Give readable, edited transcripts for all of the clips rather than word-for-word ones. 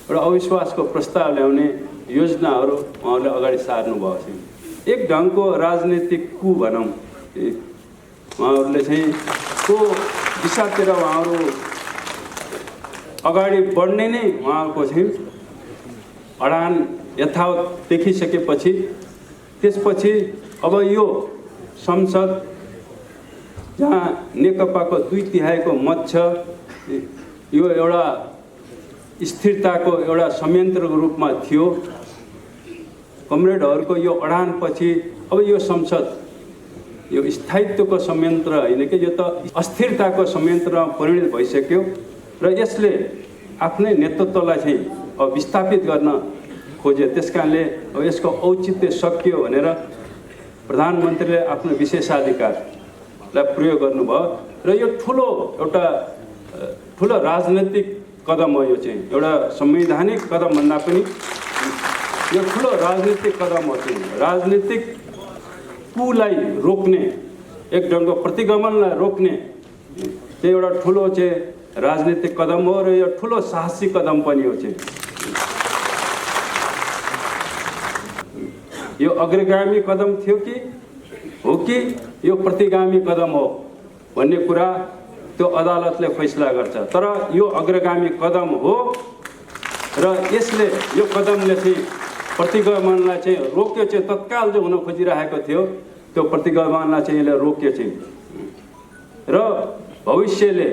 एउटा अविश्वासको प्रस्ताव ल्याउने योजनाहरू उहाँहरूले अगाडि सार्नुभएको छ। एक ढङ्गको राजनीतिक कु भनौँ, उहाँहरूले चाहिँ को दिशातिर उहाँहरू अगाडि बढ्ने नै उहाँको चाहिँ अडान यथावत देखिसकेपछि त्यसपछि अब यो संसद जहाँ नेकपाको 2/3 मत छ, यो एउटा स्थिरताको एउटा संयन्त्रको रूपमा थियो। कमरेडहरूको यो अडानपछि अब यो संसद यो स्थायित्वको संयन्त्र होइन कि यो त अस्थिरताको संयन्त्रमा परिणत भइसक्यो र यसले आफ्नै नेतृत्वलाई चाहिँ अब विस्थापित गर्न खोजे। त्यसकारणले अब यसको औचित्य सकियो भनेर प्रधानमन्त्रीले आफ्नो विशेषाधिकारलाई प्रयोग गर्नुभयो र यो ठुलो राजनैतिक कदम हो। यो चाहिँ एउटा संवैधानिक कदम भन्दा पनि यो ठुलो राजनीतिक कदम हो। चाहिँ राजनीतिक कुलाई रोक्ने, एक ढङ्गको प्रतिगमनलाई रोक्ने चाहिँ एउटा ठुलो चाहिँ राजनीतिक कदम हो र यो ठुलो साहसी कदम पनि हो। चाहिँ यो अग्रगामी कदम थियो कि यो प्रतिगामी कदम हो भन्ने कुरा त्यो अदालतले फैसला गर्छ। तर यो अग्रगामी कदम हो र यसले यो कदमले चाहिँ प्रतिगमनलाई चाहिँ रोक्यो। चाहिँ तत्काल जो हुन खोजिरहेको थियो त्यो प्रतिगमनलाई चाहिँ यसले रोक्यो चाहिँ र भविष्यले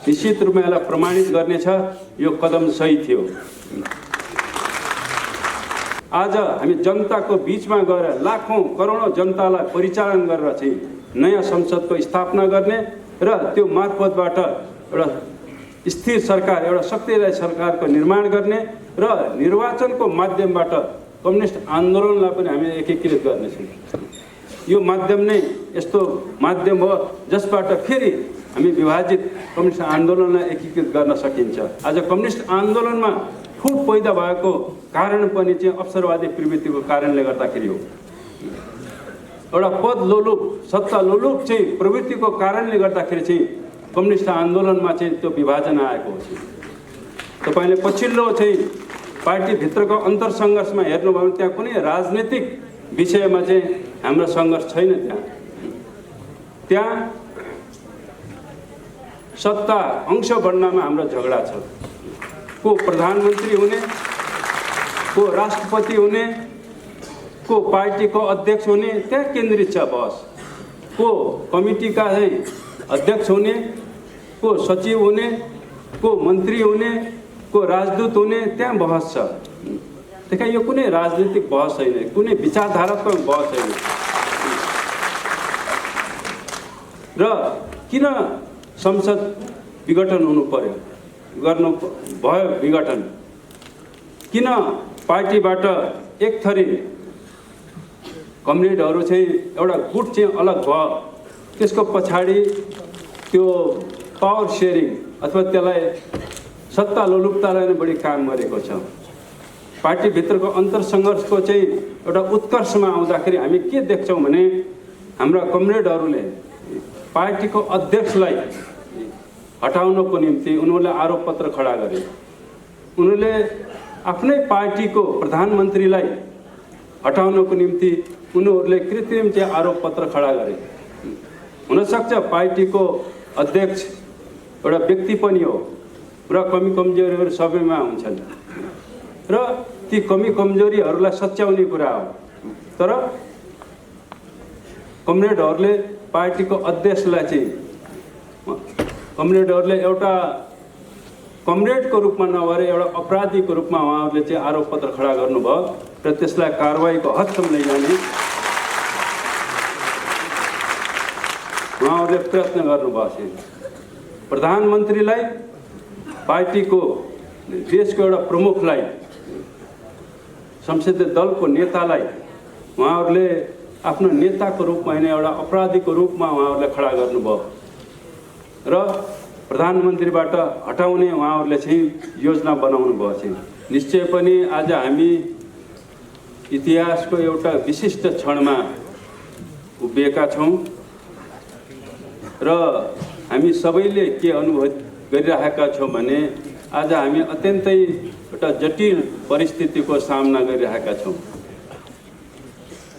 निश्चित रूपमा यसलाई प्रमाणित गर्नेछ यो कदम सही थियो। आज हामी जनताको बिचमा गएर लाखौं करोडौं जनतालाई परिचालन गरेर चाहिँ नयाँ संसदको स्थापना गर्ने र त्यो मार्फतबाट एउटा स्थिर सरकार, एउटा शक्तिशाली सरकारको निर्माण गर्ने र निर्वाचनको माध्यमबाट कम्युनिस्ट आन्दोलनलाई पनि हामीले एकीकृत गर्नेछौँ। यो माध्यम नै यस्तो माध्यम हो जसबाट फेरि हामी विभाजित कम्युनिस्ट आन्दोलनलाई एकीकृत गर्न सकिन्छ। आज कम्युनिस्ट आन्दोलनमा फुट पैदा भएको कारण पनि चाहिँ अवसरवादी प्रवृत्तिको कारणले गर्दाखेरि हो। एउटा पद लोलुप, सत्ता लोलुप चाहिँ प्रवृत्तिको कारणले गर्दाखेरि चाहिँ कम्युनिस्ट आन्दोलनमा चाहिँ त्यो विभाजन आएको हो। तपाईँले पछिल्लो चाहिँ पार्टीभित्रको अन्तरसङ्घर्षमा हेर्नुभयो भने त्यहाँ कुनै राजनीतिक विषयमा चाहिँ हाम्रो सङ्घर्ष छैन। त्यहाँ सत्ता अंश बढ्नमा हाम्रो झगडा छ। को प्रधानमन्त्री हुने, को राष्ट्रपति हुने, को पार्टीको अध्यक्ष हुने, त्यहाँ केन्द्रित छ बहस। को कमिटीका अध्यक्ष हुने, को सचिव हुने, को मन्त्री हुने, को राजदूत हुने, त्यहाँ बहस छ। त्यहाँ यो कुनै राजनीतिक बहस छैन, कुनै विचारधारात्मक बहस छैन। र किन संसद विघटन हुनु पर्यो, गर्नु भयो विघटन? किन पार्टीबाट एक थरी कमरेडहरू चाहिँ एउटा गुट चाहिँ अलग भयो? त्यसको पछाडि त्यो पावर सेयरिङ अथवा त्यसलाई सत्ता लोलुपतालाई नै बढी काम गरेको छ। पार्टीभित्रको अन्तरसङ्घर्षको चाहिँ एउटा उत्कर्षमा आउँदाखेरि हामी के देख्छौँ भने हाम्रा कमरेडहरूले पार्टीको अध्यक्षलाई हटाउनको निम्ति उनीहरूले आरोप पत्र खडा गरे। उनीहरूले आफ्नै पार्टीको प्रधानमन्त्रीलाई हटाउनको निम्ति उनीहरूले कृत्रिम चाहिँ आरोप पत्र खडा गरे। हुनसक्छ पार्टीको अध्यक्ष एउटा व्यक्ति पनि हो र कमी कमजोरीहरू सबैमा हुन्छन् र ती कमी कमजोरीहरूलाई सच्याउने कुरा हो। तर कमरेडहरूले पार्टीको अध्यक्षलाई चाहिँ कमरेडहरूले एउटा कमरेडको रूपमा नभएर एउटा अपराधीको रूपमा उहाँहरूले चाहिँ आरोप पत्र खडा गर्नुभयो र त्यसलाई कारवाहीको हदसम्म लैजाने उहाँहरूले प्रयत्न गर्नुभएको छ। प्रधानमन्त्रीलाई, पार्टीको देशको एउटा प्रमुखलाई, संसदीय दलको नेतालाई उहाँहरूले आफ्नो नेताको रूपमा होइन एउटा अपराधीको रूपमा उहाँहरूले खडा गर्नुभयो र प्रधानमन्त्रीबाट हटाउने उहाँहरूले चाहिँ योजना बनाउनु भएको छ। निश्चय पनि आज हामी इतिहासको एउटा विशिष्ट क्षणमा उभिएका छौँ र हामी सबैले के अनुभव गरिरहेका छौँ भने आज हामी अत्यन्तै एउटा जटिल परिस्थितिको सामना गरिरहेका छौँ।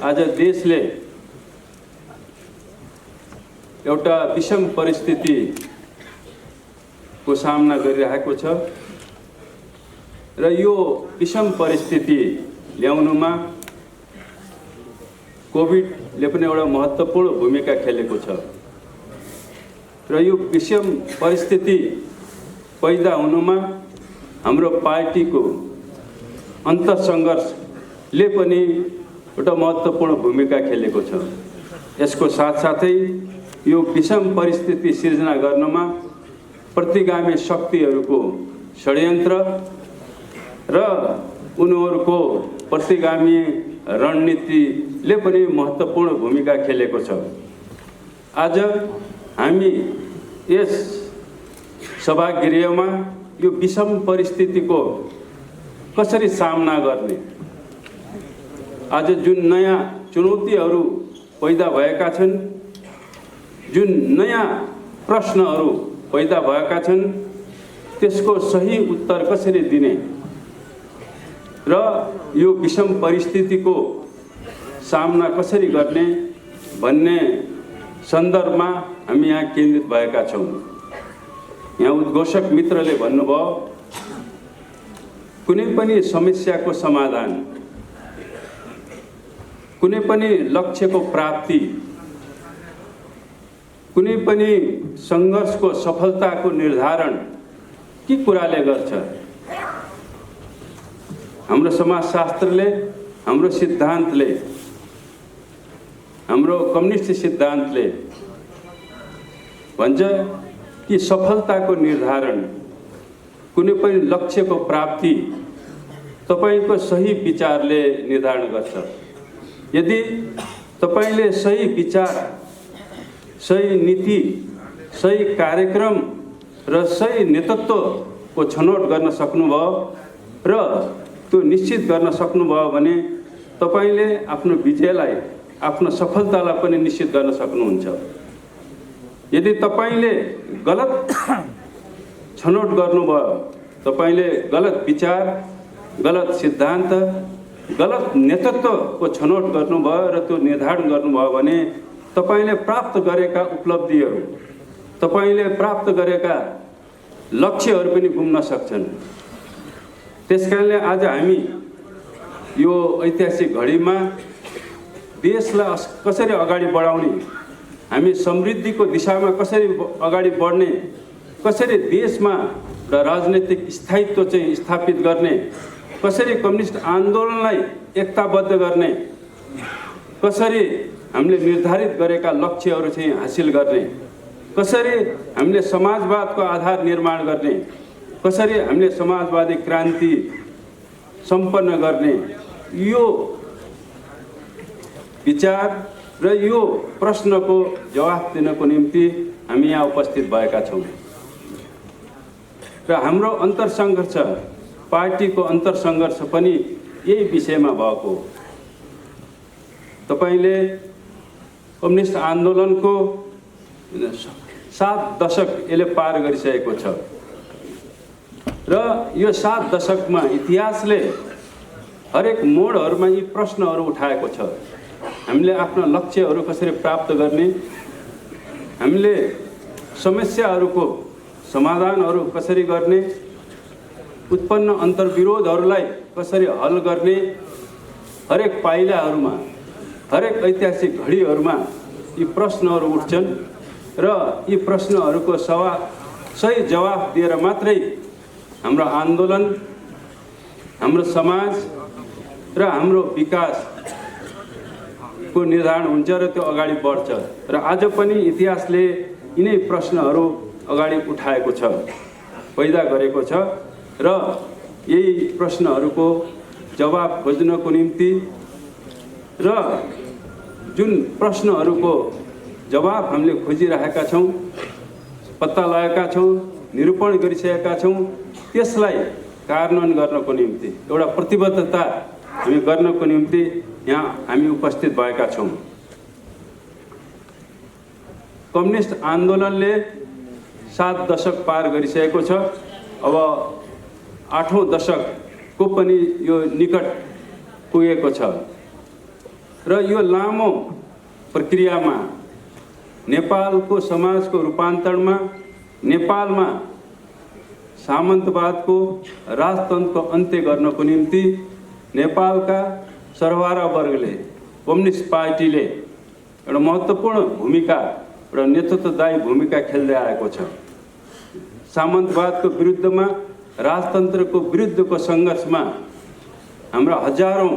आज देशले एउटा विषम परिस्थितिको सामना गरिरहेको छ र यो विषम परिस्थिति ल्याउनुमा कोभिडले पनि एउटा महत्त्वपूर्ण भूमिका खेलेको छ र यो विषम परिस्थिति पैदा हुनुमा हाम्रो पार्टीको अन्तरसङ्घर्षले पनि एउटा महत्त्वपूर्ण भूमिका खेलेको छ। यसको साथसाथै यो विषम परिस्थिति सिर्जना गर्नमा प्रतिगामी शक्तिहरूको षड्यन्त्र र उनीहरूको प्रतिगामी रणनीतिले पनि महत्त्वपूर्ण भूमिका खेलेको छ। आज हामी यस सभागृहमा यो विषम परिस्थितिको कसरी सामना गर्ने, आज जुन नयाँ चुनौतीहरू पैदा भएका छन्, जुन नयाँ प्रश्नहरू पैदा भएका छन्, त्यसको सही उत्तर कसरी दिने र यो विषम परिस्थितिको सामना कसरी गर्ने भन्ने सन्दर्भमा हामी यहाँ केन्द्रित भएका छौँ। यहाँ उद्घोषक मित्रले भन्नुभयो, कुनै पनि समस्याको समाधान, कुनै पनि लक्ष्यको प्राप्ति, कुनै पनि सङ्घर्षको सफलताको निर्धारण के कुराले गर्छ? हाम्रो समाजशास्त्रले, हाम्रो सिद्धान्तले, हाम्रो कम्युनिस्ट सिद्धान्तले भन्छ कि सफलताको निर्धारण, कुनै पनि लक्ष्यको प्राप्ति तपाईको सही विचारले निर्धारण गर्छ। यदि तपाईले सही विचार, सही नीति, सही कार्यक्रम र सही नेतृत्वको छनौट गर्न सक्नुभयो र त्यो निश्चित गर्न सक्नुभयो भने तपाईले आफ्नो विजयलाई, आफ्नो सफलतालाई पनि निश्चित गर्न सक्नुहुन्छ। यदि तपाईले गलत छनौट गर्नुभयो, तपाईले गलत विचार, गलत सिद्धान्त, गलत नेतृत्वको छनौट गर्नुभयो र त्यो निर्धारण गर्नुभयो भने तपाईले प्राप्त गरेका उपलब्धिहरू, तपाईले प्राप्त गरेका लक्ष्यहरू पनि गुम्न सक्छन्। त्यसकारणले आज हामी यो ऐतिहासिक घडीमा देशलाई कसरी अगाडि बढाउने, हामी समृद्धिको दिशामा कसरी अगाडि बढ्ने, कसरी देशमा राजनैतिक स्थायित्व चाहिँ स्थापित गर्ने, कसरी कम्युनिस्ट आन्दोलनलाई एकताबद्ध गर्ने, कसरी हामीले निर्धारित गरेका लक्ष्यहरू चाहिँ हासिल गर्ने, कसरी हामीले समाजवादको आधार निर्माण गर्ने, कसरी हामीले समाजवादी क्रान्ति सम्पन्न गर्ने, यो विचार र यो प्रश्नको जवाफ दिनको निम्ति हामी यहाँ उपस्थित भएका छौँ। र हाम्रो अन्तरसङ्घर्ष, पार्टीको अन्तरसङ्घर्ष पनि यही विषयमा भएको हो। तपाईले कम्युनिस्ट आन्दोलनको 7 दशक यसले पार गरिसकेको छ र यो 7 दशकमा इतिहासले हरेक मोडहरूमा यी प्रश्नहरू उठाएको छ। हामीले आफ्ना लक्ष्यहरू कसरी प्राप्त गर्ने, हामीले समस्याहरूको समाधानहरू कसरी गर्ने, उत्पन्न अन्तर्विरोधहरूलाई कसरी हल गर्ने, हरेक पाइलाहरूमा, हरेक ऐतिहासिक घडीहरूमा यी प्रश्नहरू उठ्छन् र यी प्रश्नहरूको सही जवाफ दिएर मात्रै हाम्रो आन्दोलन, हाम्रो समाज र हाम्रो विकासको निर्धारण हुन्छ र त्यो अगाडि बढ्छ। र आज पनि इतिहासले यिनै प्रश्नहरू अगाडि उठाएको छ, पैदा गरेको छ र यही प्रश्नहरूको जवाब खोज्नको निम्ति र जुन प्रश्नहरूको जवाब हामीले खोजिरहेका छौँ, पत्ता लगाएका छौँ, निरूपण गरिसकेका छौँ, त्यसलाई कार्यान्वयन गर्नको निम्ति एउटा प्रतिबद्धता हामी गर्नको निम्ति यहाँ हामी उपस्थित भएका छौँ। कम्युनिस्ट आन्दोलनले 7 दशक पार गरिसकेको छ। अब 8औं दशकको पनि यो निकट पुगेको छ र यो लामो प्रक्रियामा नेपालको समाजको रूपान्तरणमा नेपालमा सामन्तवादको राजतन्त्रको अन्त्य गर्नको निम्ति नेपालका सरवारा वर्गले कम्युनिस्ट पार्टीले एउटा महत्त्वपूर्ण भूमिका र नेतृत्वदायी भूमिका खेल्दै आएको छ। सामन्तवादको विरुद्धमा राजतन्त्रको विरुद्धको सङ्घर्षमा हाम्रा हजारौं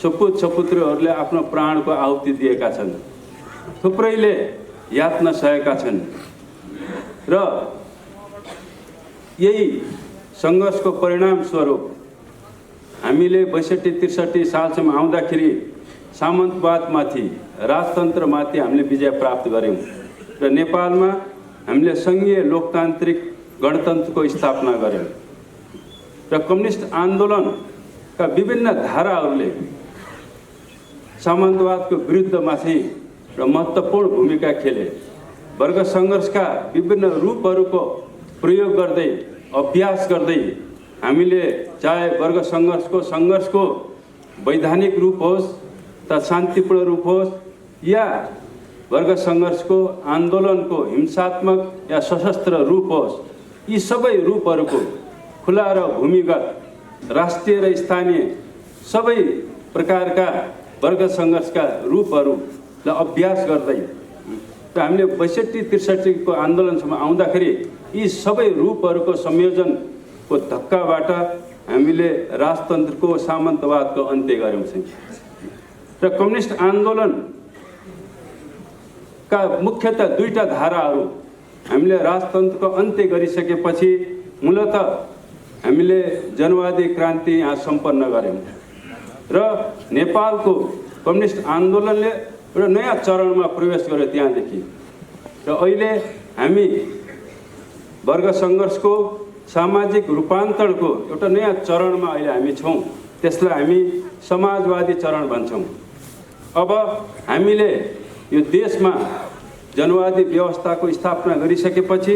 सपुत सपुत्रीहरूले आफ्नो प्राणको आहुति दिएका छन्। थुप्रैले यातना सहेका छन् र यही सङ्घर्षको परिणाम स्वरूप हामीले 62-63 सालसम्म आउँदाखेरि सामन्तवादमाथि राजतन्त्रमाथि हामीले विजय प्राप्त गर्यौं र नेपालमा हामीले सङ्घीय लोकतान्त्रिक गणतन्त्रको स्थापना गर्यौं र कम्युनिस्ट आन्दोलनका विभिन्न धाराहरूले सामन्तवादको विरुद्धमाथि र महत्त्वपूर्ण भूमिका खेले। वर्ग सङ्घर्षका विभिन्न रूपहरूको प्रयोग गर्दै अभ्यास गर्दै हामीले चाहे वर्ग सङ्घर्षको वैधानिक रूप होस् त शान्तिपूर्ण रूप होस् या वर्ग सङ्घर्षको आन्दोलनको हिंसात्मक या सशस्त्र रूप होस्, यी सबै रूपहरूको खुला र भूमिगत राष्ट्रिय र स्थानीय सबै प्रकारका वर्ग सङ्घर्षका रूपहरूलाई अभ्यास गर्दै र हामीले 62-63 को आन्दोलनसम्म आउँदाखेरि यी सबै रूपहरूको संयोजनको धक्काबाट हामीले राजतन्त्रको सामन्तवादको अन्त्य गर्यौं र कम्युनिस्ट आन्दोलनका मुख्यतः दुईटा धाराहरू हामीले राजतन्त्रको अन्त्य गरिसकेपछि मूलतः हामीले जनवादी क्रान्ति यहाँ सम्पन्न गर्यौं र नेपालको कम्युनिस्ट आन्दोलनले एउटा नयाँ चरणमा प्रवेश गर्यो त्यहाँदेखि र अहिले हामी वर्ग सङ्घर्षको सामाजिक रूपान्तरणको एउटा नयाँ चरणमा अहिले हामी छौं। त्यसलाई हामी समाजवादी चरण भन्छौं। अब हामीले यो देशमा जनवादी व्यवस्थाको स्थापना गरिसकेपछि,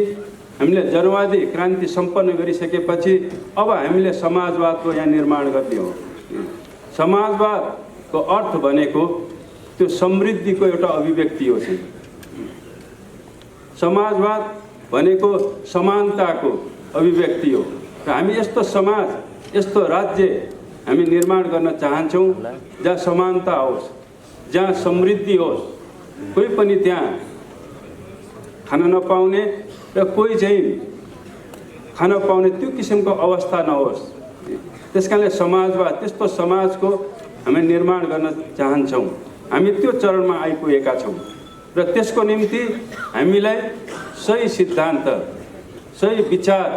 हामीले जनवादी क्रान्ति सम्पन्न गरिसकेपछि अब हामीले समाजवादको यहाँ निर्माण गर्ने हो। समाजवादको अर्थ भनेको त्यो समृद्धिको एउटा अभिव्यक्ति हो। समाजवाद भनेको समानताको अभिव्यक्ति हो र हामी यस्तो समाज, यस्तो राज्य हामी निर्माण गर्न चाहन्छौँ जहाँ समानता होस्, जहाँ समृद्धि होस्, कोही पनि त्यहाँ खान नपाउने र कोही चाहिँ खान पाउने त्यो किसिमको अवस्था नहोस्। त्यसकारणले समाजवाद, त्यस्तो समाजको हामी निर्माण गर्न चाहन्छौँ। हामी त्यो चरणमा आइपुगेका छौँ र त्यसको निम्ति हामीलाई सही सिद्धान्त, सही विचार,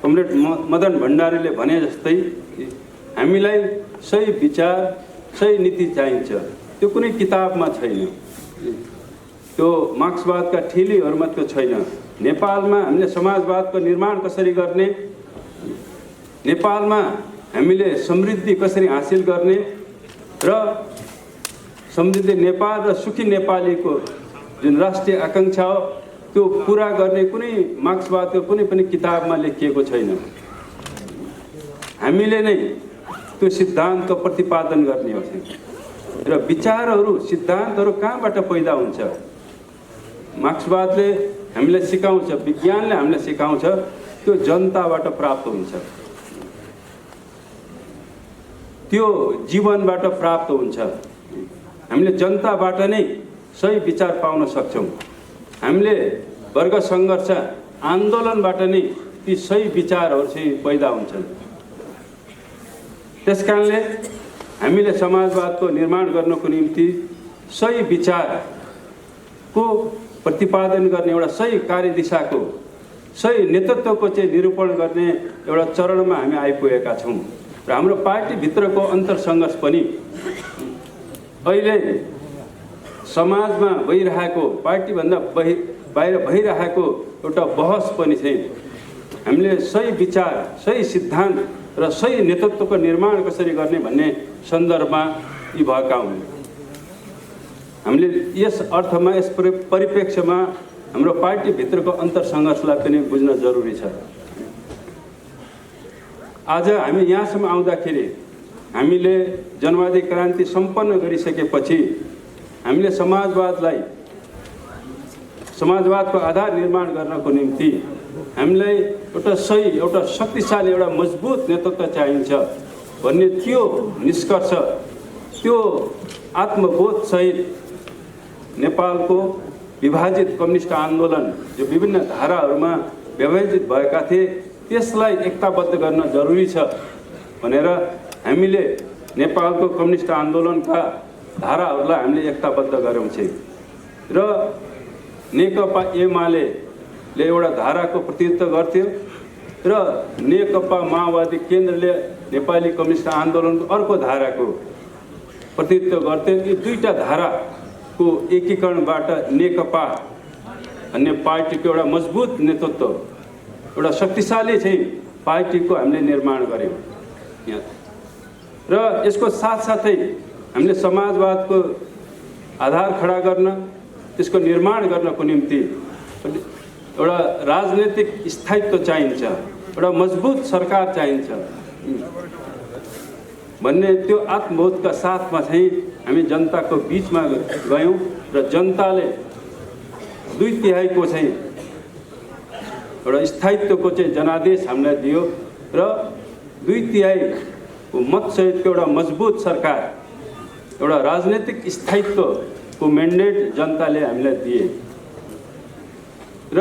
कमरेड मदन भण्डारीले भने जस्तै हामीलाई सही विचार, सही नीति चाहिन्छ। त्यो कुनै किताबमा छैन, त्यो मार्क्सवादका ठिलीहरूमा त्यो छैन। नेपालमा हामीले समाजवादको निर्माण कसरी गर्ने, नेपालमा हामीले समृद्धि कसरी हासिल गर्ने र समृद्ध नेपाल र सुखी नेपालीको जुन राष्ट्रिय आकाङ्क्षा हो त्यो पूरा गर्ने कुनै मार्क्सवादको कुनै पनि किताबमा लेखिएको छैन। हामीले नै त्यो सिद्धान्तको प्रतिपादन गर्ने हो र विचारहरू, सिद्धान्तहरू कहाँबाट पैदा हुन्छ? मार्क्सवादले हामीलाई सिकाउँछ, विज्ञानले हामीलाई सिकाउँछ त्यो जनताबाट प्राप्त हुन्छ, त्यो जीवनबाट प्राप्त हुन्छ। हामीले जनताबाट नै सही विचार पाउन सक्छौँ। हामीले वर्ग सङ्घर्ष आन्दोलनबाट नै ती सही विचारहरू चाहिँ पैदा हुन्छन्। त्यसकारणले हामीले समाजवादको निर्माण गर्नको निम्ति सही विचारको प्रतिपादन गर्ने, एउटा सही कार्यदिशाको, सही नेतृत्वको चाहिँ निरूपण गर्ने एउटा चरणमा हामी आइपुगेका छौँ र हाम्रो पार्टीभित्रको अन्तरसङ्घर्ष पनि अहिले समाजमा भइरहेको, पार्टीभन्दा बाहिर भइरहेको एउटा बहस पनि चाहिँ हामीले सही विचार, सही सिद्धान्त र सही नेतृत्वको निर्माण कसरी गर्ने भन्ने सन्दर्भमा यी भएका हुन्। हामीले यस अर्थमा, यस परिप्रेक्ष्यमा हाम्रो पार्टीभित्रको अन्तरसङ्घर्षलाई पनि बुझ्न जरुरी छ। आज हामी यहाँसम्म आउँदाखेरि हामीले जनवादी क्रान्ति सम्पन्न गरिसकेपछि हामीले समाजवादको आधार निर्माण गर्नको निम्ति हामीलाई एउटा सही, एउटा शक्तिशाली, एउटा मजबुत नेतृत्व चाहिन्छ भन्ने थियो निष्कर्ष। त्यो आत्मबोध सहित नेपालको विभाजित कम्युनिस्ट आन्दोलन जो विभिन्न धाराहरूमा विभाजित भएका थिए त्यसलाई एकताबद्ध गर्न जरुरी छ भनेर हामीले नेपालको कम्युनिस्ट आन्दोलनका धाराहरूलाई हामीले एकताबद्ध गऱ्यौँ चाहिँ। र नेकपा एमाले एउटा धाराको प्रतिनिधित्व गर्थ्यो र नेकपा माओवादी केन्द्रले नेपाली कम्युनिस्ट आन्दोलनको अर्को धाराको प्रतिनिधित्व गर्थ्यो। यी दुईटा धाराको एकीकरणबाट नेकपा भन्ने पार्टीको एउटा मजबुत नेतृत्व, एउटा शक्तिशाली चाहिँ पार्टीको हामीले निर्माण गऱ्यौँ यहाँ। र यसको साथसाथै हामीले समाजवादको आधार खडा गर्न, त्यसको निर्माण गर्नको निम्ति एउटा राजनीतिक स्थायित्व चाहिन्छ, एउटा मजबुत सरकार चाहिन्छ भन्ने त्यो आत्मबोधका साथमा चाहिँ हामी जनताको बिचमा गयौँ र जनताले 2/3 चाहिँ एउटा स्थायित्वको चाहिँ जनादेश हामीलाई दियो र 2/3 मतसहितको एउटा मजबुत सरकार, एउटा राजनीतिक स्थायित्वको म्यान्डेट जनताले हामीलाई दिए। र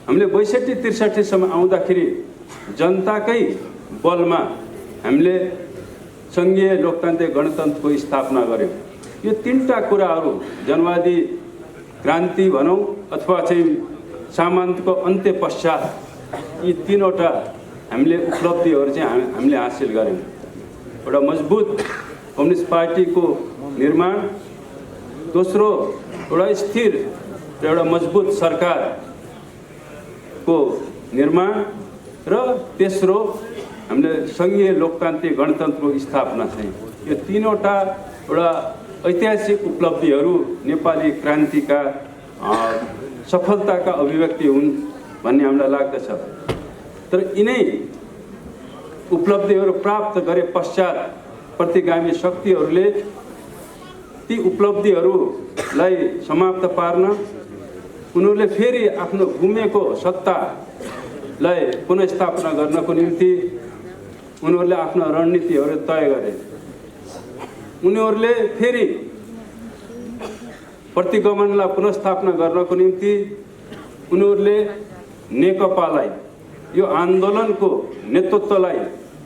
हामीले 62-63 सम्म आउँदाखेरि जनताकै बलमा हामीले सङ्घीय लोकतान्त्रिक गणतन्त्रको स्थापना गऱ्यौँ। यो 3टा कुराहरू जनवादी क्रान्ति भनौँ अथवा चाहिँ सामन्तको अन्त्य पश्चात यी 3वटा हामीले उपलब्धिहरू चाहिँ हामीले हासिल गऱ्यौँ। एउटा मजबुत कम्युनिस्ट पार्टीको निर्माण, दोस्रो एउटा स्थिर र एउटा मजबुत सरकारको निर्माण र तेस्रो हामीले सङ्घीय लोकतान्त्रिक गणतन्त्रको स्थापना चाहिँ। यो 3वटा एउटा ऐतिहासिक उपलब्धिहरू नेपाली क्रान्तिका सफलताका अभिव्यक्ति हुन् भन्ने हामीलाई लाग्दछ। तर यिनै उपलब्धिहरू प्राप्त गरे पश्चात प्रतिगामी शक्तिहरूले ती उपलब्धिहरूलाई समाप्त पार्न, उनीहरूले फेरि आफ्नो गुमेको सत्तालाई पुनर्स्थापना गर्नको निम्ति उनीहरूले आफ्नो रणनीतिहरू तय गरे। उनीहरूले फेरि प्रतिगमनलाई पुनर्स्थापना गर्नको निम्ति उनीहरूले नेकपालाई, यो आन्दोलनको नेतृत्वलाई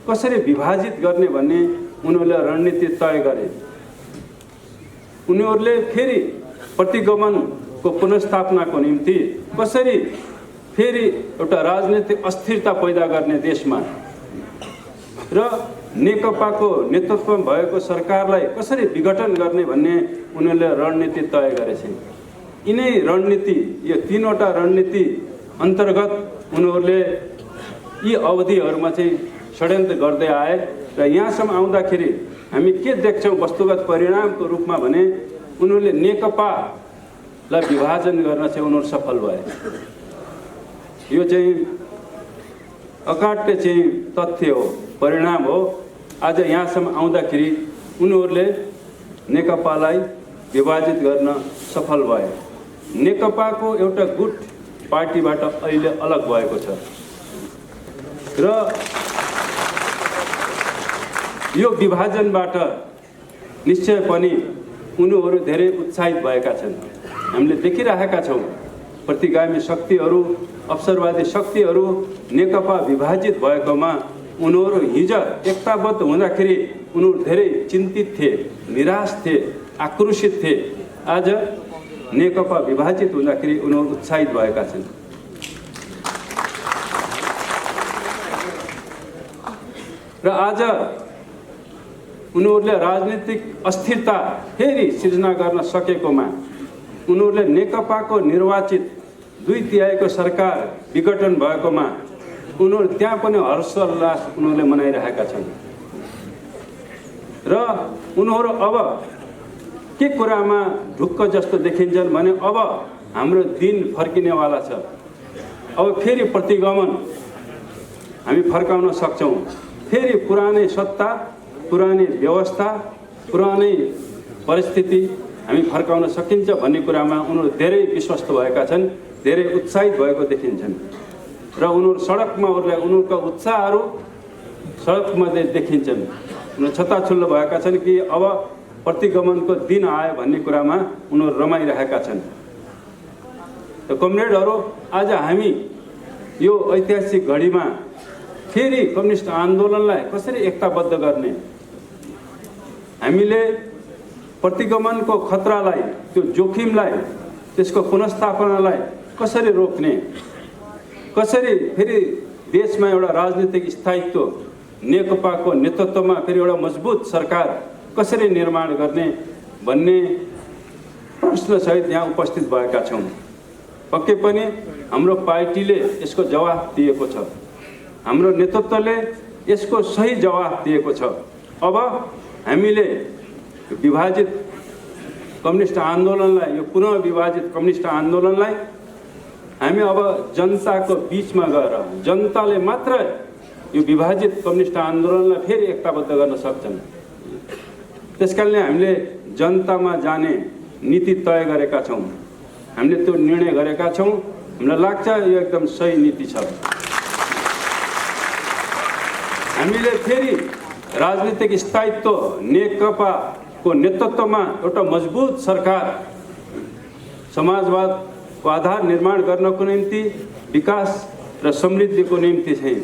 कसरी विभाजित गर्ने भन्ने उनीहरूले रणनीति तय गरे। उनीहरूले फेरि प्रतिगमनको पुनर्स्थापनाको निम्ति कसरी फेरि एउटा राजनीतिक अस्थिरता पैदा गर्ने देशमा र नेकपाको नेतृत्वमा भएको सरकारलाई कसरी विघटन गर्ने भन्ने उनीहरूले रणनीति तय गरेछन्। यिनै रणनीति, यो 3वटा रणनीति अन्तर्गत उनीहरूले यी अवधिहरूमा चाहिँ षड्यन्त्र गर्दै आए र यहाँसम्म आउँदाखेरि हामी के देख्छौँ वस्तुगत परिणामको रूपमा भने उनीहरूले नेकपालाई विभाजन गर्न चाहिँ उनीहरू सफल भए। यो चाहिँ अकाट्य चाहिँ तथ्य हो, परिणाम हो। आज यहाँसम्म आउँदाखेरि उनीहरूले नेकपालाई विभाजित गर्न सफल भए। नेकपाको एउटा गुट पार्टीबाट अहिले अलग भएको छ र यो विभाजनबाट निश्चय पनि उनीहरू धेरै उत्साहित भएका छन्। हामीले देखिरहेका छौँ प्रतिगामी शक्तिहरू, अवसरवादी शक्तिहरू नेकपा विभाजित भएकोमा उनीहरू हिजो एकताबद्ध हुँदाखेरि उनीहरू धेरै चिन्तित थिए, निराश थिए, आक्रोशित थिए। आज नेकपा विभाजित हुँदाखेरि उनीहरू उत्साहित भएका छन्। र आज उनीहरूले राजनीतिक अस्थिरता फेरि सिर्जना गर्न सकेकोमा, उनीहरूले नेकपाको निर्वाचित 2/3 सरकार विघटन भएकोमा उनीहरू त्यहाँ पनि हर्षोल्लास उनीहरूले मनाइरहेका छन्। र उनीहरू अब के कुरामा ढुक्क जस्तो देखिन्छन् भने अब हाम्रो दिन फर्किनेवाला छ। अब फेरि प्रतिगमन हामी फर्काउन सक्छौँ, फेरि पुरानै सत्ता, पुरानै व्यवस्था, पुरानै परिस्थिति हामी फर्काउन सकिन्छ भन्ने कुरामा उनीहरू धेरै विश्वस्त भएका छन्, धेरै उत्साहित भएको देखिन्छन् र उनीहरू सडकमा उनीहरूका उत्साहहरू सडकमा देखिन्छन्। उनीहरू छताछुल्लो भएका छन् कि अब प्रतिगमनको दिन आयो भन्ने कुरामा उनीहरू रमाइरहेका छन्। त कमरेडहरू, आज हामी यो ऐतिहासिक घडीमा फेरि कम्युनिस्ट आन्दोलनलाई कसरी एकताबद्ध गर्ने, हामीले प्रतिगमनको खतरालाई, त्यो जोखिमलाई, त्यसको पुनर्स्थापनालाई कसरी रोक्ने, कसरी फेरि देशमा एउटा राजनीतिक स्थायित्व, नेकपाको नेतृत्वमा फेरि एउटा मजबुत सरकार कसरी निर्माण गर्ने भन्ने प्रश्नसहित यहाँ उपस्थित भएका छौँ। पक्कै पनि हाम्रो पार्टीले यसको जवाफ दिएको छ, हाम्रो नेतृत्वले यसको सही जवाफ दिएको छ। अब हामीले विभाजित कम्युनिस्ट आन्दोलनलाई, यो पुनः विभाजित कम्युनिस्ट आन्दोलनलाई हामी अब जनताको बीचमा गएर जनताले मात्र यो विभाजित कम्युनिस्ट आन्दोलनलाई फेरि एकताबद्ध गर्न सक्छन्। त्यसकारणले हामीले जनतामा जाने नीति तय गरेका छौँ, हामीले त्यो निर्णय गरेका छौँ। हामीलाई लाग्छ यो एकदम सही नीति छ। हामीले फेरि राजनीतिक स्थायित्व, नेकपाको नेतृत्वमा एउटा मजबुत सरकार, समाजवादको आधार निर्माण गर्नको निम्ति, विकास र समृद्धिको निम्ति चाहिँ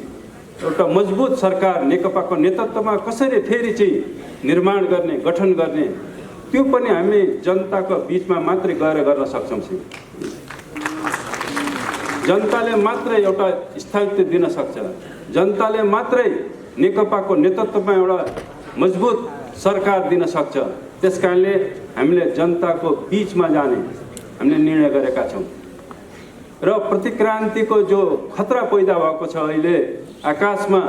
एउटा मजबुत सरकार नेकपाको नेतृत्वमा कसरी फेरि चाहिँ निर्माण गर्ने, गठन गर्ने, त्यो पनि हामी जनताको बीचमा मात्रै गएर गर्न सक्छौँ। जनताले मात्रै एउटा स्थायित्व दिन सक्छ, जनताले मात्रै नेकपाको नेतृत्वमा एउटा मजबुत सरकार दिन सक्छ। त्यसकारणले हामीले जनताको बीचमा जाने हामीले निर्णय गरेका छौँ र प्रतिक्रान्तिको जो खतरा पैदा भएको छ, अहिले आकाशमा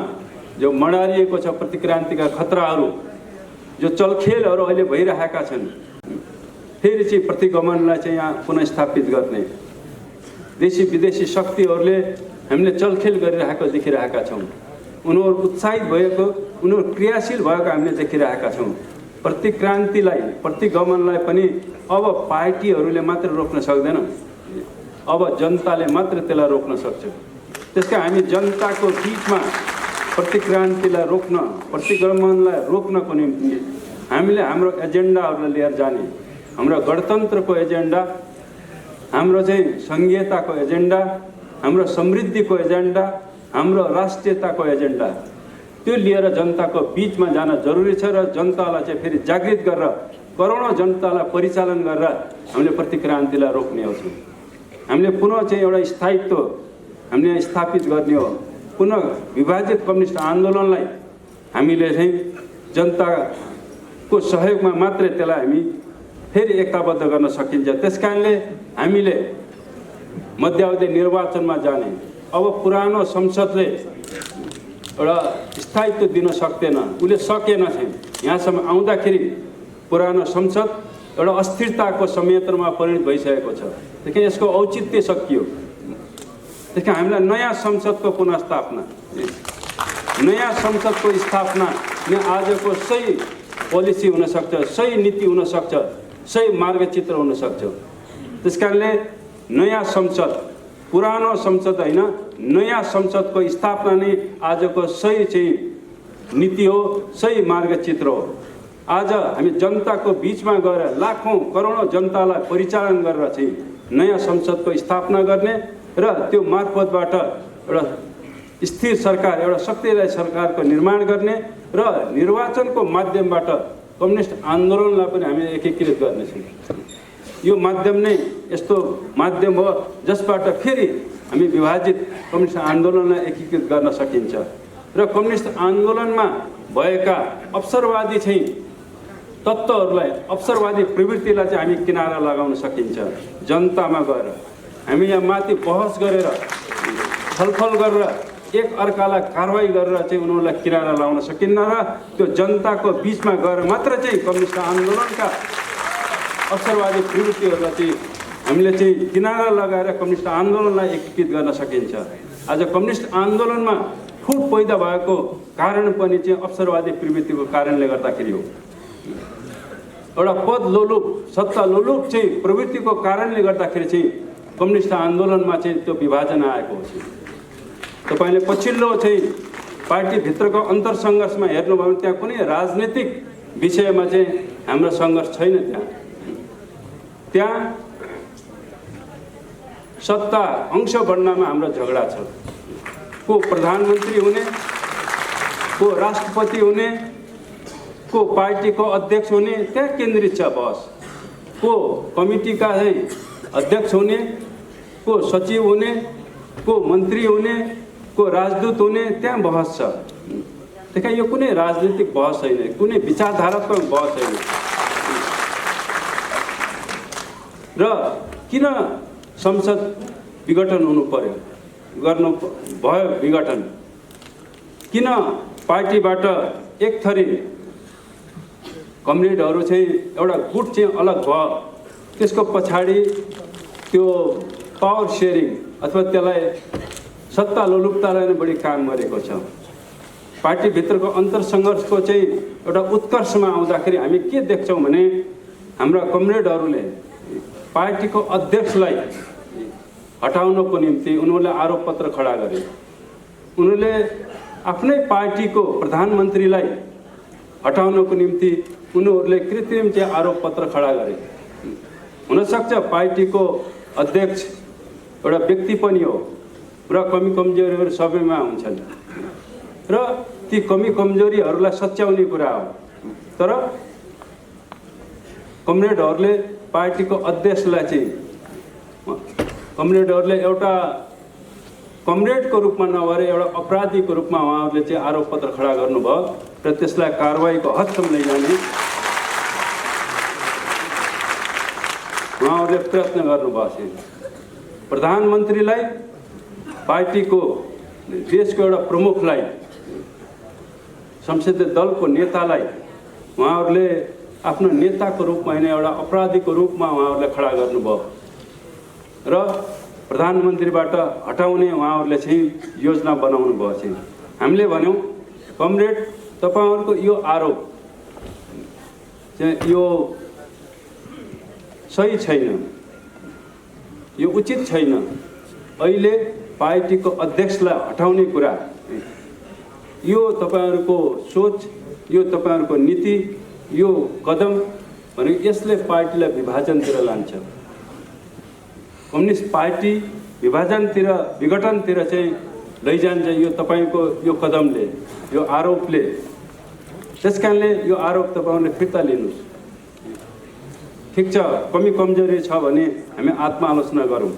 जो मडारिएको छ प्रतिक्रान्तिका खतराहरू, जो चलखेलहरू अहिले भइरहेका छन्, फेरि चाहिँ प्रतिगमनलाई चाहिँ यहाँ पुनर्स्थापित गर्ने देशी विदेशी शक्तिहरूले हामीले चलखेल गरिरहेको देखिरहेका छौँ। उनीहरू उत्साहित भएको, उनीहरू क्रियाशील भएको हामीले देखिरहेका छौँ। प्रतिक्रान्तिलाई, प्रतिगमनलाई पनि अब पार्टीहरूले मात्र रोक्न सक्दैन, अब जनताले मात्र त्यसलाई रोक्न सक्छ। त्यसकारण हामी जनताको बीचमा प्रतिक्रान्तिलाई रोक्न, प्रतिगमनलाई रोक्नको निम्ति हामीले हाम्रो एजेन्डाहरूलाई लिएर जाने, हाम्रो गणतन्त्रको एजेन्डा, हाम्रो चाहिँ सङ्घीयताको एजेन्डा, हाम्रो समृद्धिको एजेन्डा, हाम्रो राष्ट्रियताको एजेन्डा, त्यो लिएर जनताको बीचमा जान जरुरी छ र जनतालाई चाहिँ फेरि जागृत गरेर, करोडौँ जनतालाई परिचालन गरेर हामीले प्रतिक्रान्तिलाई रोक्ने हो। हामीले पुनः चाहिँ एउटा स्थायित्व हामीले स्थापित गर्ने हो। पुनः विभाजित कम्युनिस्ट आन्दोलनलाई हामीले चाहिँ जनताको सहयोगमा मात्रै त्यसलाई हामी फेरि एकताबद्ध गर्न सकिन्छ। त्यसकारणले हामीले मध्यावधि निर्वाचनमा जाने, अब पुरानो संसदले एउटा स्थायित्व दिन सक्दैन, उसले सकेन चाहिँ यहाँसम्म आउँदाखेरि पुरानो संसद एउटा अस्थिरताको संयन्त्रमा परिणत भइसकेको छ। त्यसकारण यसको औचित्य सकियो। त्यसकारण हामीलाई नयाँ संसदको पुनर्स्थापना, नयाँ संसदको स्थापना आजको सही पोलिसी हुनसक्छ, सही नीति हुनसक्छ, सही मार्गचित्र हुनसक्छ। त्यसकारणले नयाँ संसद, पुरानो संसद होइन, नयाँ संसदको स्थापना नै आजको सही चाहिँ नीति हो, सही मार्गचित्र हो। आज हामी जनताको बीचमा गएर लाखौँ करोडौँ जनतालाई परिचालन गरेर चाहिँ नयाँ संसदको स्थापना गर्ने र त्यो मार्फतबाट एउटा स्थिर सरकार, एउटा शक्तिशाली सरकारको निर्माण गर्ने र निर्वाचनको माध्यमबाट कम्युनिस्ट आन्दोलनलाई पनि हामीले एकीकृत गर्नेछौँ। यो माध्यम नै यस्तो माध्यम हो जसबाट फेरि हामी विभाजित कम्युनिस्ट आन्दोलनलाई एकीकृत गर्न सकिन्छ र कम्युनिस्ट आन्दोलनमा भएका अवसरवादी चाहिँ तत्त्वहरूलाई, अवसरवादी प्रवृत्तिलाई चाहिँ हामी किनारा लगाउन सकिन्छ। जनतामा गएर हामी यहाँ माथि बहस गरेर, छलफल गरेर, एक अर्कालाई कारवाही गरेर चाहिँ उनीहरूलाई किनारा लगाउन सकिन्न र त्यो जनताको बीचमा गएर मात्र चाहिँ कम्युनिस्ट आन्दोलनका अवसरवादी प्रवृत्तिहरूलाई चाहिँ हामीले चाहिँ किनारा लगाएर कम्युनिस्ट आन्दोलनलाई एकीकृत गर्न सकिन्छ। आज कम्युनिस्ट आन्दोलनमा फुट पैदा भएको कारण पनि चाहिँ अवसरवादी प्रवृत्तिको कारणले गर्दाखेरि हो। एउटा पद लोलुप सत्ता लोलुप चाहिँ प्रवृत्तिको कारणले गर्दाखेरि चाहिँ कम्युनिस्ट आन्दोलनमा चाहिँ त्यो विभाजन आएको हो। तपाईले पछिल्लो चाहिँ पार्टीभित्रको अन्तरसङ्घर्षमा हेर्नुभयो भने त्यहाँ कुनै राजनीतिक विषयमा चाहिँ हाम्रो सङ्घर्ष छैन। त्यहाँ सत्ता अंश बढ्नमा हाम्रो झगडा छ। को प्रधानमन्त्री हुने, को राष्ट्रपति हुने, को पार्टीको अध्यक्ष हुने, त्यहाँ केन्द्रित छ बहस। को कमिटीका अध्यक्ष हुने, को सचिव हुने, को मन्त्री हुने, को राजदूत हुने, त्यहाँ बहस छ। देखा यो कुनै राजनीतिक बहस छैन, कुनै विचारधारात्मक बहस छैन। र किन संसद विघटन हुनु पर्यो, गर्नु भयो विघटन? किन पार्टीबाट एक थरी कमरेडहरू चाहिँ एउटा गुट चाहिँ अलग भयो? त्यसको पछाडि त्यो पावर सेयरिङ अथवा त्यसलाई सत्ता लोलुपतालाई नै बढी काम गरेको छ। पार्टीभित्रको अन्तरसङ्घर्षको चाहिँ एउटा उत्कर्षमा आउँदाखेरि हामी के देख्छौँ भने हाम्रा कमरेडहरूले पार्टीको अध्यक्षलाई हटाउनको निम्ति उनीहरूले आरोप पत्र खडा गरे। उनीहरूले आफ्नै पार्टीको प्रधानमन्त्रीलाई हटाउनको निम्ति उनीहरूले कृत्रिम चाहिँ आरोप पत्र खडा गरे। हुनसक्छ पार्टीको अध्यक्ष एउटा व्यक्ति पनि हो र कमी कमजोरीहरू सबैमा हुन्छन् र ती कमी कमजोरीहरूलाई सच्याउने कुरा हो। तर कमरेडहरूले पार्टीको अध्यक्षलाई चाहिँ कमरेडहरूले एउटा कमरेडको रूपमा नभएर एउटा अपराधीको रूपमा उहाँहरूले चाहिँ आरोप पत्र खडा गर्नुभयो र त्यसलाई कारवाहीको हदसम्म लैजाने उहाँहरूले प्रयत्न गर्नुभएको छ। प्रधानमन्त्रीलाई, पार्टीको देशको एउटा प्रमुखलाई, संसदीय दलको नेतालाई उहाँहरूले आफ्नो नेताको रूपमा होइन एउटा अपराधीको रूपमा उहाँहरूले खडा गर्नुभयो र प्रधानमन्त्रीबाट हटाउने उहाँहरूले चाहिँ योजना बनाउनु भयो चाहिँ। हामीले भन्यौँ कमरेड तपाईहरुको यो आरोप चाहिँ यो सही छैन, यो उचित छैन। अहिले पार्टीको अध्यक्षलाई हटाउने कुरा यो तपाईहरुको सोच, यो तपाईहरुको नीति, यो कदम भने यसले पार्टीलाई विभाजनतिर लान्छ। कम्युनिस्ट पार्टी विभाजनतिर, विघटनतिर चाहिँ लैजान्छ यो तपाईको यो कदमले, यो आरोपले। त्यसकारणले यो आरोप तपाईहरुले फिर्ता लिनुस्। ठिक छ, कमी कमजोरी छ भने हामी आत्मालोचना गरौँ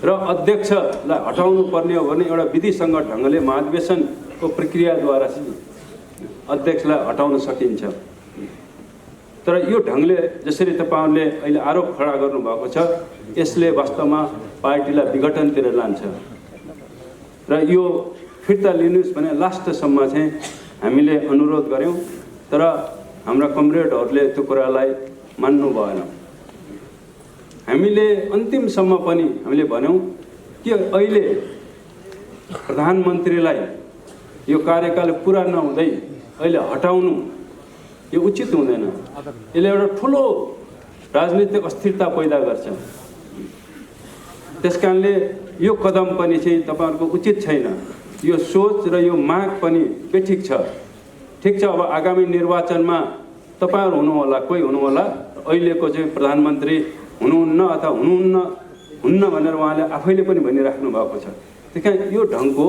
र अध्यक्षलाई हटाउनु पर्ने हो भने एउटा विधिसङ्गत ढङ्गले महाधिवेशनको प्रक्रियाद्वारा अध्यक्षलाई हटाउन सकिन्छ। तर यो ढङ्गले जसरी तपाईहरुले अहिले आरोप खडा गर्नुभएको छ यसले वास्तवमा पार्टीलाई विघटनतिर लान्छ र यो फिर्ता लिनुस् भने लास्टसम्म चाहिँ हामीले अनुरोध गर्यौं। तर हाम्रा कमरेडहरूले त्यो कुरालाई मान्नु भएन। हामीले अन्तिमसम्म पनि हामीले भन्यौं कि अहिले प्रधानमन्त्रीलाई यो कार्यकाल पुरा नहुँदै अहिले हटाउनु यो उचित हुँदैन। यसले एउटा ठुलो राजनीतिक अस्थिरता पैदा गर्छ। त्यसकारणले यो कदम पनि चाहिँ तपाईहरुको उचित छैन। यो सोच र यो माग पनि बेठिक छ। ठिक छ, अब आगामी निर्वाचनमा तपाईहरु हुनु होला, कोही हुनु होला, अहिलेको चाहिँ प्रधानमन्त्री हुनुहुन्न अथवा हुन्न भनेर उहाँले आफैले पनि भनिराख्नु भएको छ। त्यसकारण यो ढङ्गको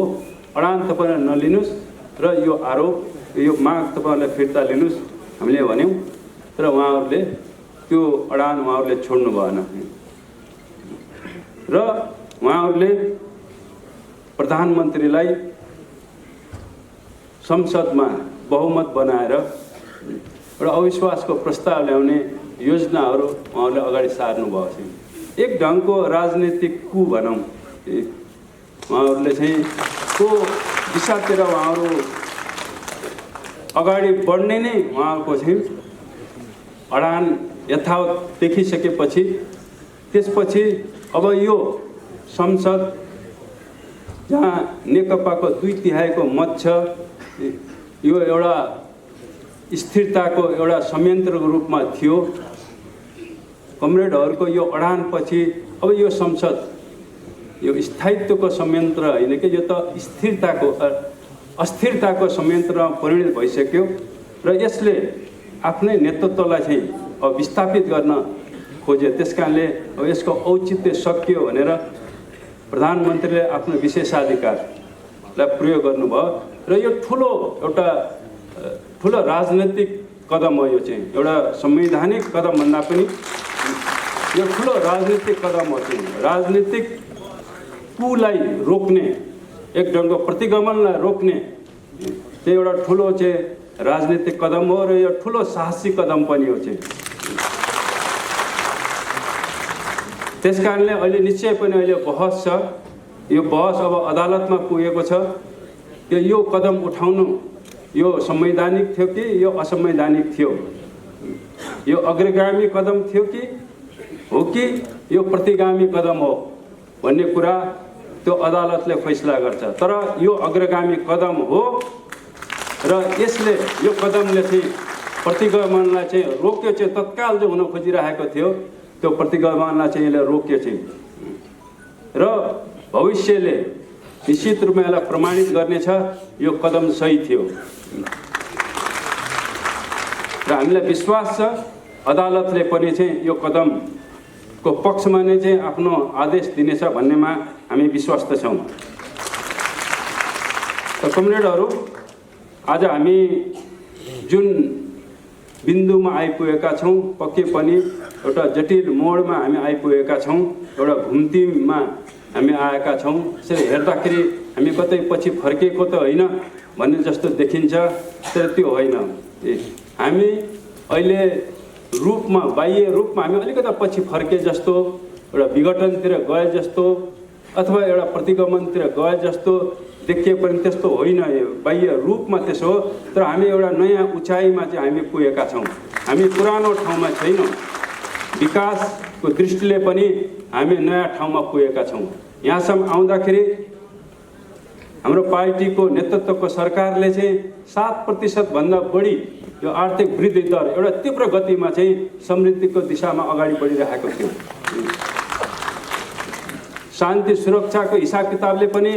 अडान तपाईहरुले नलिनुस् र यो आरोप, यो माग तपाईहरुले फिर्ता लिनुस् हामीले भन्यौं। तर उहाँहरूले त्यो अडान उहाँहरूले छोड्नु भएन र उहाँहरूले प्रधानमन्त्रीलाई संसदमा बहुमत बनाएर एउटा अविश्वासको प्रस्ताव ल्याउने योजनाहरू उहाँहरूले अगाडि सार्नु भएको छ। एक ढङ्गको राजनीतिक कु भनौँ, उहाँहरूले चाहिँ को दिशातिर उहाँहरू अगाडि बढ्ने नै उहाँको चाहिँ अडान यथावत देखिसकेपछि त्यसपछि अब यो संसद जहाँ नेकपाको 2/3 मत छ, यो एउटा स्थिरताको एउटा संयन्त्रको रूपमा थियो। कमरेडहरूको यो अडानपछि अब यो संसद यो स्थायित्वको संयन्त्र होइन कि यो त अस्थिरताको संयन्त्रमा परिणत भइसक्यो र यसले आफ्नै नेतृत्वलाई चाहिँ अब विस्थापित गर्न खोजे। त्यसकारणले अब यसको औचित्य सकियो भनेर प्रधानमन्त्रीले आफ्नो विशेषाधिकारलाई प्रयोग गर्नुभयो र यो ठुलो राजनैतिक कदम हो। यो चाहिँ एउटा संवैधानिक कदम भन्दा पनि यो ठुलो राजनीतिक कदम हो। चाहिँ राजनीतिक कुलाई रोक्ने, एक ढङ्गको प्रतिगमनलाई रोक्ने चाहिँ एउटा ठुलो चाहिँ राजनीतिक कदम हो र यो ठुलो साहसी कदम पनि हो। चाहिँ त्यसकारणले अहिले निश्चय पनि अहिले बहस छ। यो बहस अब अदालतमा पुगेको छ। यो कदम उठाउनु यो संवैधानिक थियो कि यो असंवैधानिक थियो, यो अग्रगामी कदम थियो कि यो प्रतिगामी कदम हो भन्ने कुरा त्यो अदालतले फैसला गर्छ। तर यो अग्रगामी कदम हो र यसले यो कदमले चाहिँ प्रतिगमनलाई चाहिँ रोक्यो। चाहिँ तत्काल जो हुन खोजिरहेको थियो त्यो प्रतिगमनलाई चाहिँ यसले रोक्यो चाहिँ र भविष्यले निश्चित रूपमा यसलाई प्रमाणित गर्नेछ यो कदम सही थियो र हामीलाई विश्वास छ अदालतले पनि चाहिँ यो कदमको पक्षमा नै चाहिँ आफ्नो आदेश दिनेछ भन्नेमा हामी विश्वस्त छौँ। र कमरेडहरू, आज हामी जुन बिन्दुमा आइपुगेका छौँ, पक्कै पनि एउटा जटिल मोडमा हामी आइपुगेका छौँ, एउटा घुम्तीमा हामी आएका छौँ। त्यसरी हेर्दाखेरि हामी कतै पछि फर्केको त होइन भन्ने जस्तो देखिन्छ, तर त्यो होइन। हामी अहिले रूपमा, बाह्य रूपमा हामी अलिकति पछि फर्के जस्तो, एउटा विघटनतिर गए जस्तो अथवा एउटा प्रतिगमनतिर गए जस्तो देखिए पनि त्यस्तो होइन। यो बाह्य रूपमा त्यसो हो, तर हामी एउटा नयाँ उचाइमा चाहिँ हामी पुगेका छौँ। हामी पुरानो ठाउँमा छैनौँ। विकासको दृष्टिले पनि हामी नयाँ ठाउँमा पुगेका छौँ। यहाँसम्म आउँदाखेरि हाम्रो पार्टीको नेतृत्वको सरकारले चाहिँ 7% भन्दा बढी यो आर्थिक वृद्धि दर एउटा तीव्र गतिमा चाहिँ समृद्धिको दिशामा अगाडि बढिरहेको थियो। शान्ति सुरक्षाको हिसाब किताबले पनि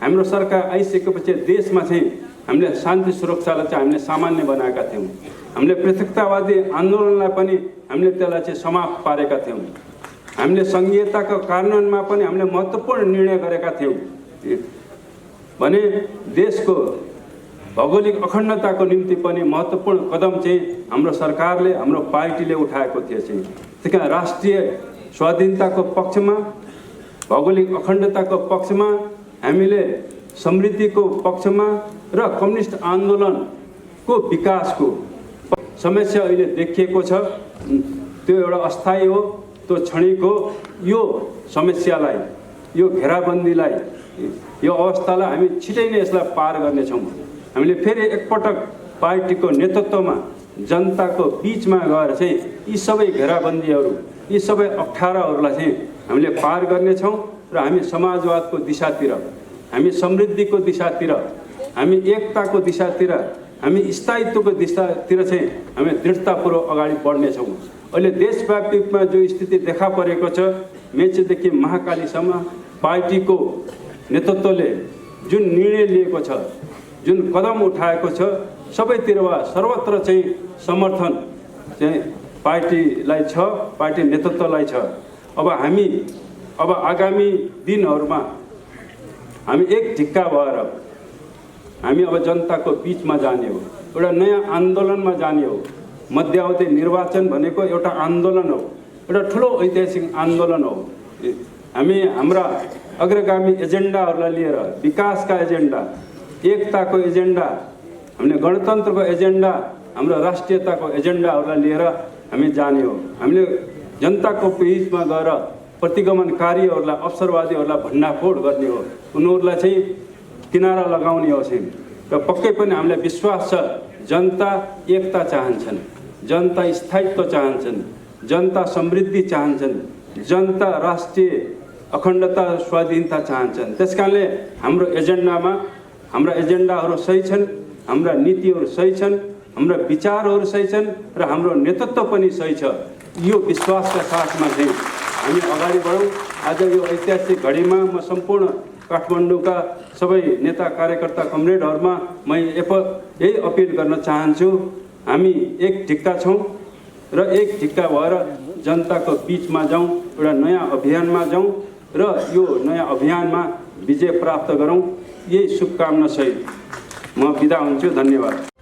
हाम्रो सरकार आइसकेपछि देशमा चाहिँ हामीले शान्ति सुरक्षालाई चाहिँ हामीले सामान्य बनाएका थियौँ। हामीले पृथकतावादी आन्दोलनलाई पनि हामीले त्यसलाई चाहिँ समाप्त पारेका थियौँ। हामीले सङ्घीयताको कार्यान्वयनमा पनि हामीले महत्त्वपूर्ण निर्णय गरेका थियौँ भने देशको भौगोलिक अखण्डताको निम्ति पनि महत्त्वपूर्ण कदम चाहिँ हाम्रो सरकारले, हाम्रो पार्टीले उठाएको थियो। चाहिँ त्यही कारण राष्ट्रिय स्वाधीनताको पक्षमा, भौगोलिक अखण्डताको पक्षमा, हामीले समृद्धिको पक्षमा र कम्युनिस्ट आन्दोलनको विकासको समस्या अहिले देखिएको छ। त्यो एउटा अस्थायी हो, त्यो क्षणिक हो। यो समस्यालाई, यो घेराबन्दीलाई, यो अवस्थालाई हामी छिटै नै यसलाई पार गर्नेछौँ। हामीले फेरि एकपटक पार्टीको नेतृत्वमा जनताको बिचमा गएर चाहिँ यी सबै घेराबन्दीहरू, यी सबै अप्ठ्याराहरूलाई चाहिँ हामीले पार गर्नेछौँ र हामी समाजवादको दिशातिर, हामी समृद्धिको दिशातिर, हामी एकताको दिशातिर, हामी स्थायित्वको दिशातिर चाहिँ हामी दृढतापूर्वक अगाडि बढ्नेछौँ। अहिले देशव्यापीमा जो स्थिति देखा परेको छ, मेचीदेखि महाकालीसम्म पार्टीको नेतृत्वले जुन निर्णय लिएको छ, जुन कदम उठाएको छ, सबैतिर सर्वत्र चाहिँ समर्थन चाहिँ पार्टीलाई छ, पार्टी नेतृत्वलाई छ। अब आगामी दिनहरूमा हामी एक ढिक्का भएर हामी अब जनताको बिचमा जाने हो, एउटा नयाँ आन्दोलनमा जाने हो। मध्यावधि निर्वाचन भनेको एउटा आन्दोलन हो, एउटा ठुलो ऐतिहासिक आन्दोलन हो। हामी हाम्रा अग्रगामी एजेन्डाहरूलाई लिएर, विकासका एजेन्डा, एकताको एजेन्डा, हामीले गणतन्त्रको एजेन्डा, हाम्रो राष्ट्रियताको एजेन्डाहरूलाई लिएर हामी जाने हो। हामीले जनताको बिचमा गएर प्रतिगमनकारीहरूलाई, अवसरवादीहरूलाई भण्डाफोड गर्ने हो, उनीहरूलाई चाहिँ किनारा लगाउने हो चाहिँ। र पक्कै पनि हामीलाई विश्वास छ जनता एकता चाहन्छन्, जनता स्थायित्व चाहन्छन्, जनता समृद्धि चाहन्छन्, जनता राष्ट्रिय अखण्डता स्वाधीनता चाहन्छन्। त्यसकारणले हाम्रो एजेन्डामा हाम्रा एजेन्डाहरू सही छन्, हाम्रा नीतिहरू सही छन्, हाम्रा विचारहरू सही छन् र हाम्रो नेतृत्व पनि सही छ। यो विश्वासका साथमा चाहिँ हामी अगाडि बढौँ। आज यो ऐतिहासिक घडीमा म सम्पूर्ण काठमाडौँका सबै नेता कार्यकर्ता कमरेडहरूमा म यही अपिल गर्न चाहन्छु, हामी एक ढिक्का छौँ र एक ढिक्का भएर जनताको बिचमा जाउँ, एउटा नयाँ अभियानमा जाउँ र यो नयाँ अभियानमा विजय प्राप्त गरौँ। यही शुभकामना सहित म बिदा हुन्छु। धन्यवाद।